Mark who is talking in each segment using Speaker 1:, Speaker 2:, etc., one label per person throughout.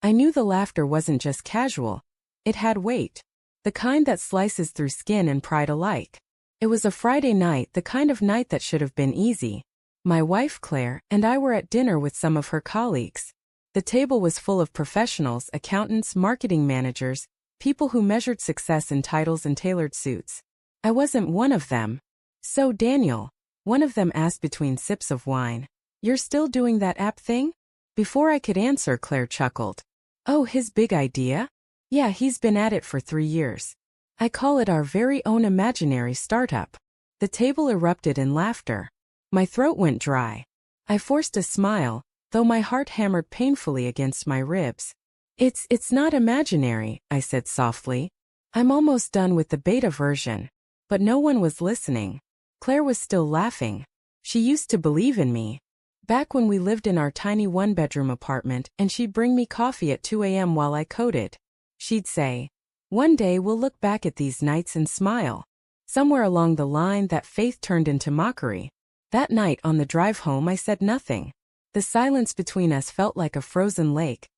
Speaker 1: I knew the laughter wasn't just casual. It had weight. The kind that slices through skin and pride alike. It was a Friday night, the kind of night that should have been easy. My wife Claire and I were at dinner with some of her colleagues. The table was full of professionals, accountants, marketing managers, people who measured success in titles and tailored suits. I wasn't one of them. "So Daniel," one of them asked between sips of wine, "you're still doing that app thing?" Before I could answer, Claire chuckled. "Oh, his big idea? Yeah, he's been at it for 3 years. I call it our very own imaginary startup." The table erupted in laughter. My throat went dry. I forced a smile, though my heart hammered painfully against my ribs. It's not imaginary," I said softly. "I'm almost done with the beta version." But no one was listening. Claire was still laughing. She used to believe in me. Back when we lived in our tiny one-bedroom apartment and she'd bring me coffee at 2 a.m. while I coded. She'd say, "One day we'll look back at these nights and smile." Somewhere along the line, that faith turned into mockery. That night on the drive home, I said nothing. The silence between us felt like a frozen lake.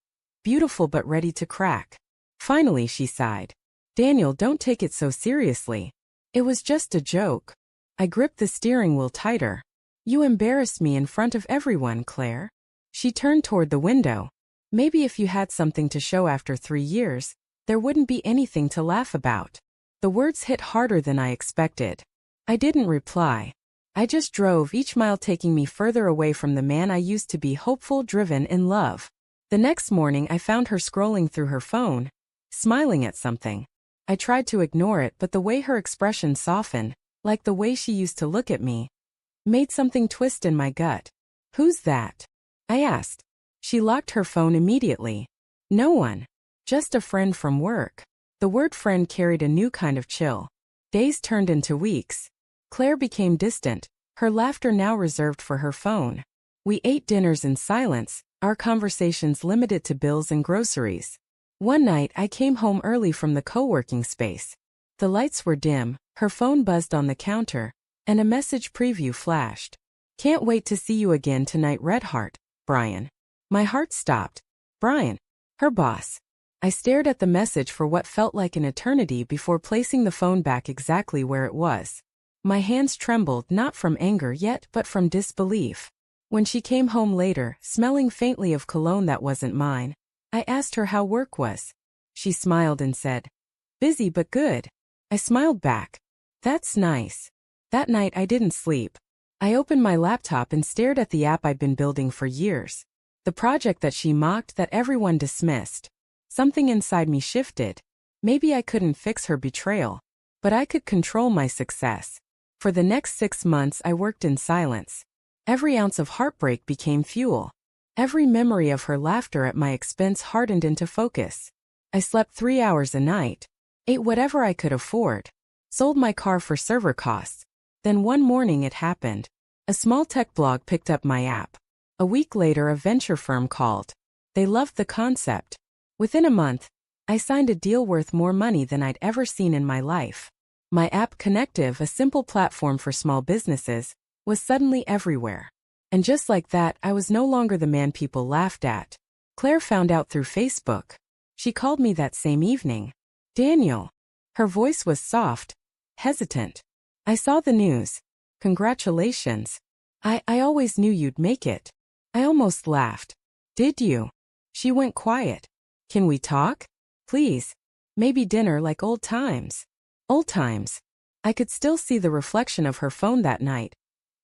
Speaker 1: Beautiful but ready to crack. Finally, she sighed. "Daniel, don't take it so seriously. It was just a joke." I gripped the steering wheel tighter. "You embarrassed me in front of everyone, Claire." She turned toward the window. "Maybe if you had something to show after 3 years, there wouldn't be anything to laugh about." The words hit harder than I expected. I didn't reply. I just drove, each mile taking me further away from the man I used to be, hopeful, driven, in love. The next morning I found her scrolling through her phone, smiling at something. I tried to ignore it, but the way her expression softened, like the way she used to look at me, made something twist in my gut. "Who's that?" I asked. She locked her phone immediately. "No one. Just a friend from work." The word friend carried a new kind of chill. Days turned into weeks. Claire became distant, her laughter now reserved for her phone. We ate dinners in silence, our conversations limited to bills and groceries. One night I came home early from the co-working space. The lights were dim, her phone buzzed on the counter, and a message preview flashed. "Can't wait to see you again tonight, Redheart, Brian." My heart stopped. Brian, her boss. I stared at the message for what felt like an eternity before placing the phone back exactly where it was. My hands trembled, not from anger yet, but from disbelief. When she came home later, smelling faintly of cologne that wasn't mine, I asked her how work was. She smiled and said, "Busy but good." I smiled back. "That's nice." That night I didn't sleep. I opened my laptop and stared at the app I'd been building for years. The project that she mocked, that everyone dismissed. Something inside me shifted. Maybe I couldn't fix her betrayal, but I could control my success. For the next 6 months I worked in silence. Every ounce of heartbreak became fuel. Every memory of her laughter at my expense hardened into focus. I slept 3 hours a night, ate whatever I could afford, sold my car for server costs. Then one morning it happened. A small tech blog picked up my app. A week later a venture firm called. They loved the concept. Within a month, I signed a deal worth more money than I'd ever seen in my life. My app, Connective, a simple platform for small businesses, was suddenly everywhere. And just like that, I was no longer the man people laughed at. Claire found out through Facebook. She called me that same evening. "Daniel." Her voice was soft, hesitant. "I saw the news. Congratulations. I always knew you'd make it." I almost laughed. "Did you?" She went quiet. "Can we talk? Please. Maybe dinner, like old times." Old times. I could still see the reflection of her phone that night,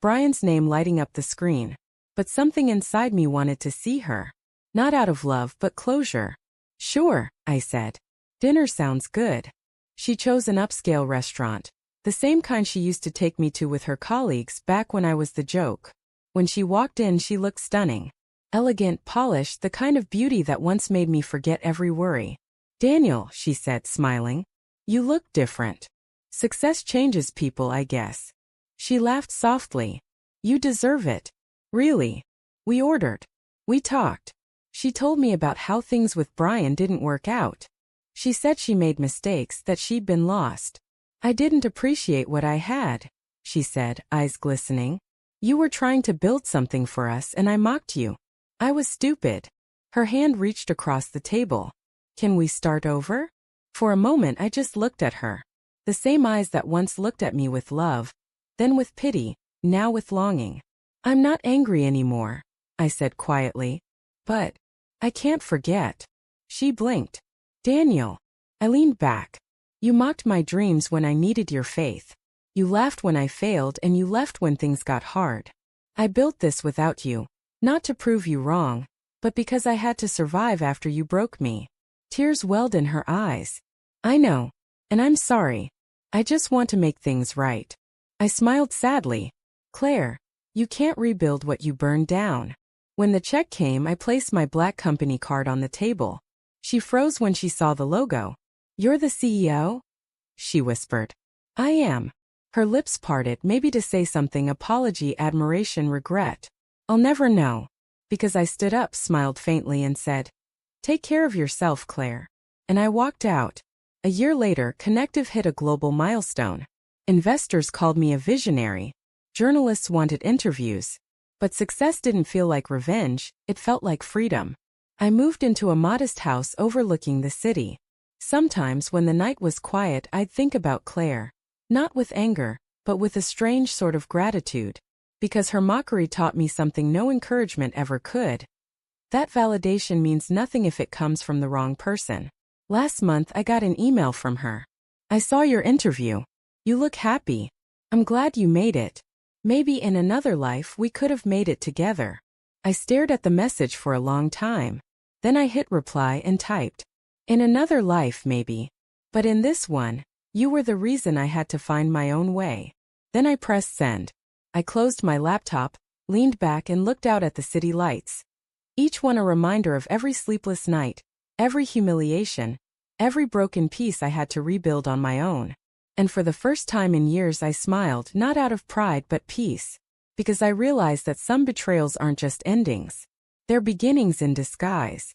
Speaker 1: Brian's name lighting up the screen. But something inside me wanted to see her. Not out of love, but closure. "Sure," I said. "Dinner sounds good." She chose an upscale restaurant, the same kind she used to take me to with her colleagues back when I was the joke. When she walked in, she looked stunning. Elegant, polished, the kind of beauty that once made me forget every worry. "Daniel," she said, smiling. "You look different. Success changes people, I guess." She laughed softly. "You deserve it. Really." We ordered. We talked. She told me about how things with Brian didn't work out. She said she made mistakes, that she'd been lost. "I didn't appreciate what I had," she said, eyes glistening. "You were trying to build something for us and I mocked you. I was stupid." Her hand reached across the table. Can we start over? For a moment I just looked at her. The same eyes that once looked at me with love, then with pity, now with longing. I'm not angry anymore, I said quietly. But I can't forget. She blinked. Daniel. I leaned back. You mocked my dreams when I needed your faith. You laughed when I failed and you left when things got hard. I built this without you, not to prove you wrong, but because I had to survive after you broke me. Tears welled in her eyes. I know, and I'm sorry. I just want to make things right. I smiled sadly. Claire, you can't rebuild what you burned down. When the check came, I placed my black company card on the table. She froze when she saw the logo. You're the CEO? She whispered. I am. Her lips parted, maybe to say something: apology, admiration, regret. I'll never know. Because I stood up, smiled faintly and said, Take care of yourself, Claire. And I walked out. A year later, Connective hit a global milestone. Investors called me a visionary. Journalists wanted interviews. But success didn't feel like revenge, it felt like freedom. I moved into a modest house overlooking the city. Sometimes when the night was quiet, I'd think about Claire. Not with anger, but with a strange sort of gratitude. Because her mockery taught me something no encouragement ever could. That validation means nothing if it comes from the wrong person. Last month I got an email from her. I saw your interview. You look happy. I'm glad you made it. Maybe in another life we could have made it together. I stared at the message for a long time. Then I hit reply and typed. In another life maybe. But in this one, you were the reason I had to find my own way. Then I pressed send. I closed my laptop, leaned back and looked out at the city lights. Each one a reminder of every sleepless night, every humiliation, every broken piece I had to rebuild on my own. And for the first time in years I smiled, not out of pride but peace. Because I realized that some betrayals aren't just endings. They're beginnings in disguise.